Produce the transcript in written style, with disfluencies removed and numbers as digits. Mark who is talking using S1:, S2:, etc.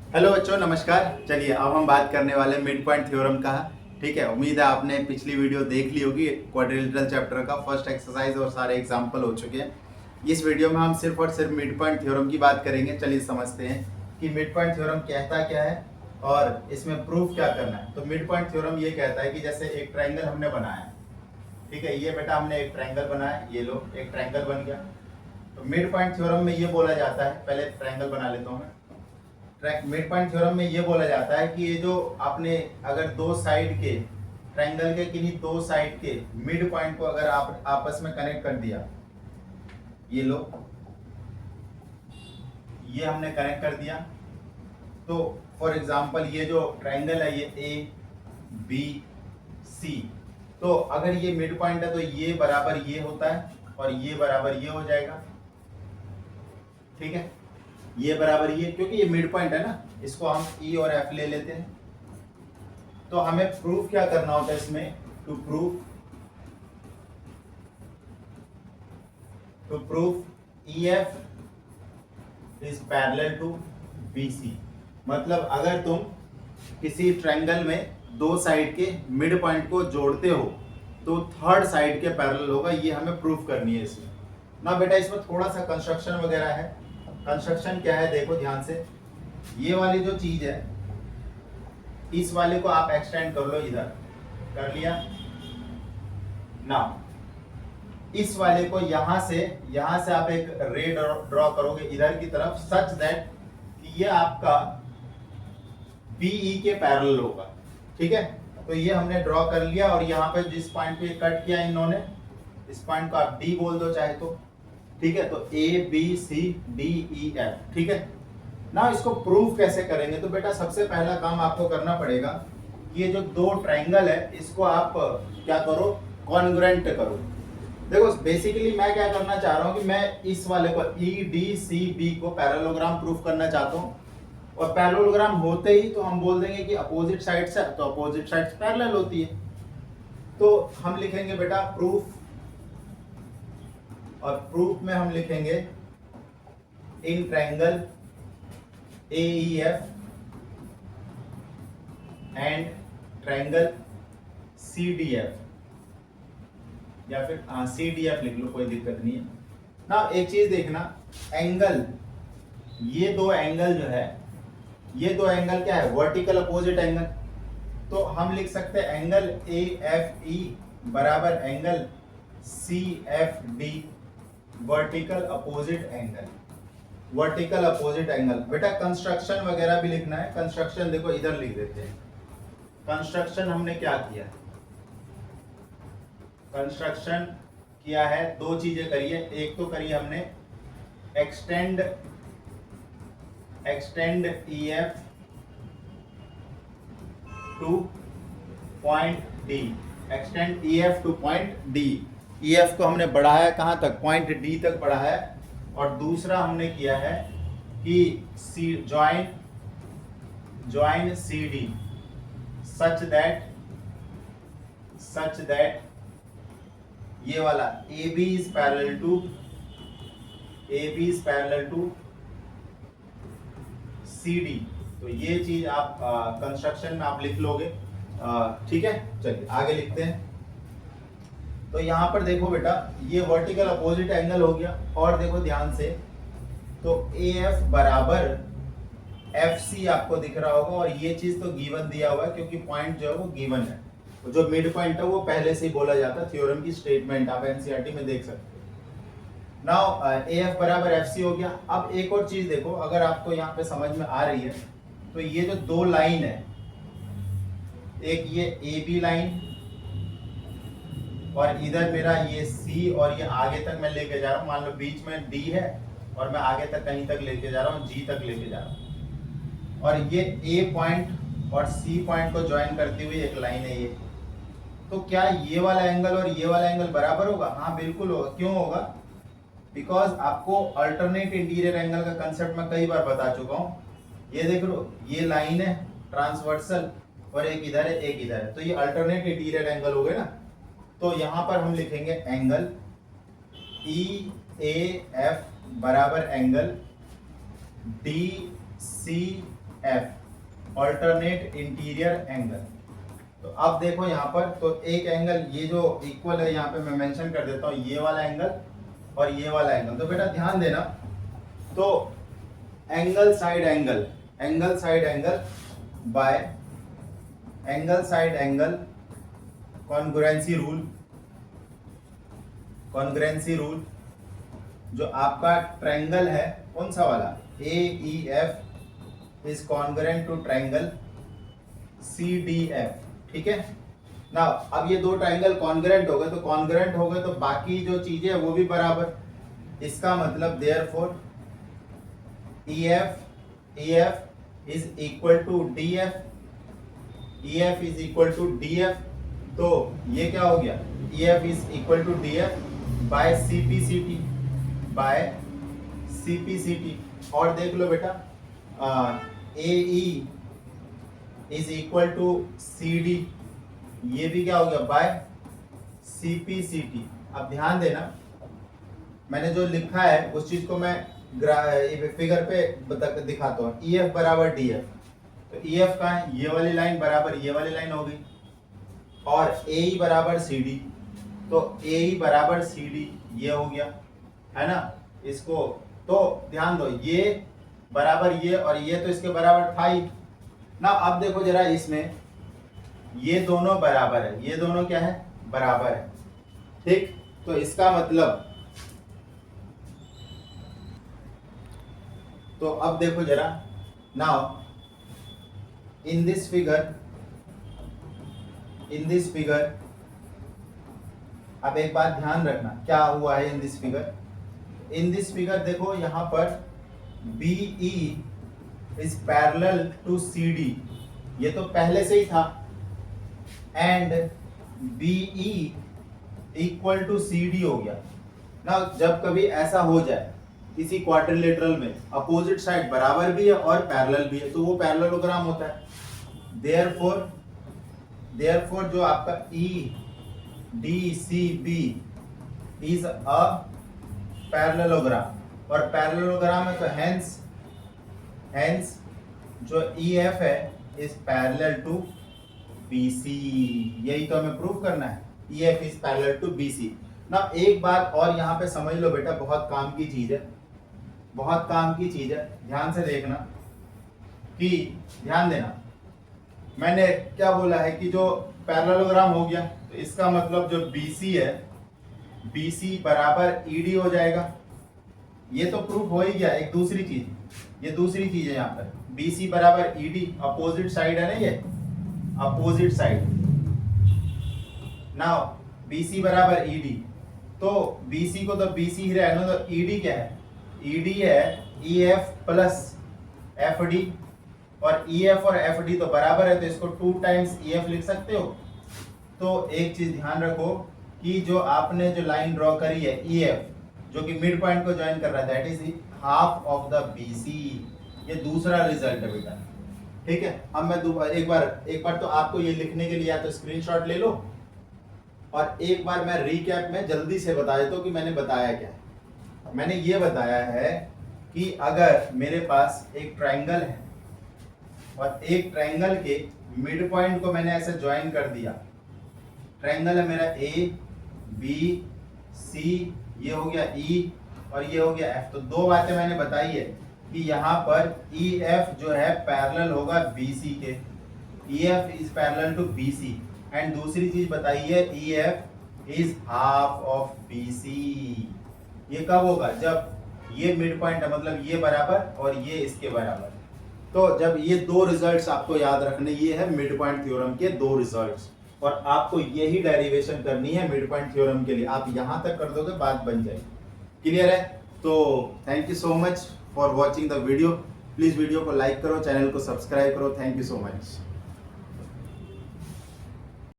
S1: Hello बच्चों, नमस्कार। चलिए अब हम बात करने वाले मिड पॉइंट थ्योरम का। ठीक है, उम्मीद है आपने पिछली वीडियो देख ली होगी। क्वाड्रिलेटरल चैप्टर का फर्स्ट एक्सरसाइज और सारे एग्जाम्पल हो चुके हैं। इस वीडियो में हम सिर्फ और सिर्फ मिड पॉइंट थ्योरम की बात करेंगे। चलिए समझते हैं कि मिड पॉइंट थ्योरम कहता क्या है और इसमें प्रूफ क्या करना है। तो मिड पॉइंट थ्योरम ये कहता है कि जैसे एक ट्राइंगल हमने बनाया, ठीक है, ये बेटा हमने एक ट्राइंगल बनाया, ये लो एक ट्राइंगल बन गया। तो मिड पॉइंट थ्योरम में ये बोला जाता है, पहले ट्राइंगल बना लेता हूँ मैं। मिड पॉइंट थ्योरम में ये बोला जाता है कि ये जो आपने अगर दो साइड के ट्रायंगल के किन्हीं दो साइड के मिड पॉइंट को अगर आप आपस में कनेक्ट कर दिया, ये लो, ये हमने कनेक्ट कर दिया। तो फॉर एग्जांपल ये जो ट्रायंगल है ये ए बी सी, तो अगर ये मिड पॉइंट है तो ये बराबर ये होता है और ये बराबर ये हो जाएगा। ठीक है, ये बराबर ये, क्योंकि ये मिड पॉइंट है ना, इसको हम ई और एफ ले लेते हैं। तो हमें प्रूफ क्या करना होता है इसमें, to prove E F is parallel to B C. मतलब अगर तुम किसी ट्रायंगल में दो साइड के मिड पॉइंट को जोड़ते हो तो थर्ड साइड के पैरेलल होगा, ये हमें प्रूफ करनी है इसमें ना। बेटा इसमें थोड़ा सा कंस्ट्रक्शन वगैरह है। कंस्ट्रक्शन क्या है देखो ध्यान से, ये वाली जो चीज है इस वाले को आप एक्सटेंड कर लो, इधर कर लिया ना। इस वाले को यहां से आप एक रे ड्रॉ करोगे इधर की तरफ, सच दैट कि ये आपका बीई के पैरेलल होगा। ठीक है, तो ये हमने ड्रॉ कर लिया और यहाँ पे जिस पॉइंट पे कट किया इन्होंने, इस पॉइंट को आप डी बोल दो चाहे तो। ठीक है, तो A B C D E F. ठीक है ना, इसको प्रूफ कैसे करेंगे? तो बेटा सबसे पहला काम आपको करना पड़ेगा कि ये जो दो ट्रायंगल है इसको आप क्या करो, कॉन्ग्रुएंट करो। देखो बेसिकली मैं क्या करना चाह रहा हूं कि मैं इस वाले को ई डी सी बी को पैरेललोग्राम प्रूफ करना चाहता हूं, और पैरेललोग्राम होते ही तो हम बोल देंगे कि अपोजिट साइड्स है तो अपोजिट साइड्स पैरेलल होती है। तो हम लिखेंगे बेटा प्रूफ, और प्रूफ में हम लिखेंगे in triangle AEF and triangle CDF, या फिर CDF लिख लो, कोई दिक्कत नहीं है ना। एक चीज देखना, एंगल, ये दो एंगल जो है, ये दो एंगल क्या है, वर्टिकल अपोजिट एंगल। तो हम लिख सकते हैं एंगल AFE बराबर angle CFD, vertical opposite angle, vertical opposite angle. बेटा कंस्ट्रक्शन वगैरह भी लिखना है। कंस्ट्रक्शन देखो इधर लिख देते हैं। कंस्ट्रक्शन हमने क्या किया, कंस्ट्रक्शन किया है, दो चीजें करी है। एक तो करी हमने extend EF two point D, extend EF two point D. EF को हमने बढ़ाया कहां तक, पॉइंट डी तक बढ़ाया। और दूसरा हमने किया है कि C join C D such that ये वाला A B is parallel to C D. तो ये चीज आप कंस्ट्रक्शन में आप लिख लोगे। ठीक है, चलिए आगे लिखते हैं। तो यहां पर देखो बेटा ये वर्टिकल अपोजिट एंगल हो गया, और देखो ध्यान से, तो AF बराबर FC आपको दिख रहा होगा, और ये चीज तो गिवन दिया हुआ है क्योंकि पॉइंट जो है वो गिवन है। तो जो मिड पॉइंट है वो पहले से ही बोला जाता है, थ्योरम की स्टेटमेंट आप एनसीईआरटी में देख सकते हो। नाउ AF बराबर FC हो गया। अब एक और चीज देखो, अगर आपको यहाँ पे समझ में आ रही है, तो ये जो दो लाइन है, एक ये AB लाइन और इधर मेरा ये C, और ये आगे तक मैं लेके जा रहा हूँ। मान लो बीच में D है और मैं आगे तक कहीं तक लेके जा रहा हूँ, G तक लेके जा रहा हूँ, और ये A पॉइंट और C पॉइंट को ज्वाइन करती हुई एक लाइन है ये। तो क्या ये वाला एंगल और ये वाला एंगल बराबर होगा? हाँ बिल्कुल होगा। क्यों होगा? बिकॉज आपको अल्टरनेट इंटीरियर एंगल का कंसेप्ट मैं कई बार बता चुका हूँ। ये देख लो, ये लाइन है ट्रांसवर्सल, और एक इधर है एक इधर है, तो ये अल्टरनेट इंटीरियर एंगल हो गए ना। तो यहां पर हम लिखेंगे एंगल EAF बराबर angle DCA F alternate interior angle. तो अब देखो यहाँ पर, तो एक एंगल ये जो इक्वल है यहाँ पे मैं मेंशन कर देता हूँ, ये वाला एंगल और ये वाला एंगल। तो बेटा ध्यान देना, तो angle side angle, angle side angle by angle side angle, congruency rule, congruency rule जो आपका ट्रायंगल है कौन सा वाला, A E F is congruent to triangle C D F. ठीक है ना, अब ये दो ट्रायंगल कॉन्ग्रुएंट हो गए, तो कॉन्ग्रुएंट हो गए तो बाकी जो चीजें है वो भी बराबर। इसका मतलब therefore EF is equal to DF, EF is equal to DF। तो ये क्या हो गया, EF is equal to DF by CPCT, by CPCT। और देख लो बेटा, AE is equal to CD, ये भी क्या हो गया बाय CPCT। अब ध्यान देना, मैंने जो लिखा है उस चीज को मैं फिगर पे दिखाता हूँ। EF बराबर DF, तो EF का है ये वाली लाइन बराबर ये वाली लाइन हो गई, और AE बराबर CD, तो AE बराबर CD ये हो गया, है ना। इसको तो ध्यान दो, ये बराबर ये और ये तो इसके बराबर था ही ना। अब देखो जरा, इसमें ये दोनों बराबर है, ये दोनों क्या है, बराबर है। ठीक, तो इसका मतलब, तो अब देखो जरा, नाउ इन दिस फिगर, अब एक बात ध्यान रखना क्या हुआ है in this figure. In this figure देखो यहाँ पर BE is parallel to CD, ये तो पहले से ही था, and BE equal to CD हो गया ना। जब कभी ऐसा हो जाए किसी क्वाड्रिलेटरल में अपोजिट साइड बराबर भी है और पैरेलल भी है, तो वो पैरेललोग्राम होता है। देयरफॉर जो आपका EDCB इज अ पैरेललोग्राम, और पैरेललोग्राम है तो हेंस जो EF है इज पैरेलल टू BC। यही तो हमें प्रूव करना है, EF is parallel to BC ना। एक बात और यहाँ पे समझ लो बेटा, बहुत काम की चीज है, बहुत काम की चीज है, ध्यान से देखना कि, ध्यान देना, मैंने क्या बोला है कि जो पैरेललोग्राम हो गया तो इसका मतलब जो BC है, BC बराबर ED हो जाएगा। ये तो प्रूफ हो ही गया। एक दूसरी चीज, ये दूसरी चीज है यहाँ पर, BC बराबर ED, अपोजिट साइड है ना, ये अपोजिट साइड। नाउ BC बराबर ED, तो BC को तो BC ही रहना, तो ED क्या है, ED है EF प्लस FD, और EF और FD तो बराबर है, तो इसको 2 टाइम्स EF लिख सकते हो। तो एक चीज ध्यान रखो कि जो आपने जो लाइन ड्रॉ करी है EF, जो कि मिड पॉइंट को ज्वाइन कर रहा है, that is half of the BC। ये दूसरा रिजल्ट है बेटा। ठीक है, अब मैं एक बार तो आपको ये लिखने के लिए या तो स्क्रीनशॉट ले लो, और एक बार मैं रीकैप में जल्दी से बता देता हूँ कि मैंने बताया क्या है। मैंने ये बताया है कि अगर मेरे पास एक ट्रायंगल है और एक ट्रायंगल के मिड पॉइंट को मैंने ऐसे ज्वाइन कर दिया, ट्रायंगल है मेरा ABC, ये हो गया E और ये हो गया F। तो दो बातें मैंने बताई है कि यहाँ पर EF जो है पैरेलल होगा BC के, EF is parallel to BC, and दूसरी चीज बताई है EF is half of BC। ये कब होगा, जब ये मिड पॉइंट है, मतलब ये बराबर और ये इसके बराबर। तो जब ये दो रिजल्ट्स आपको याद रखने, ये है मिड पॉइंट थ्योरम के दो रिजल्ट्स, और आपको यही डेरिवेशन करनी है मिड पॉइंट थ्योरम के लिए। आप यहां तक कर दोगे बात बन जाएगी। क्लियर है? तो thank you so much for watching the video. Please video को लाइक करो, चैनल को सब्सक्राइब करो। Thank you so much.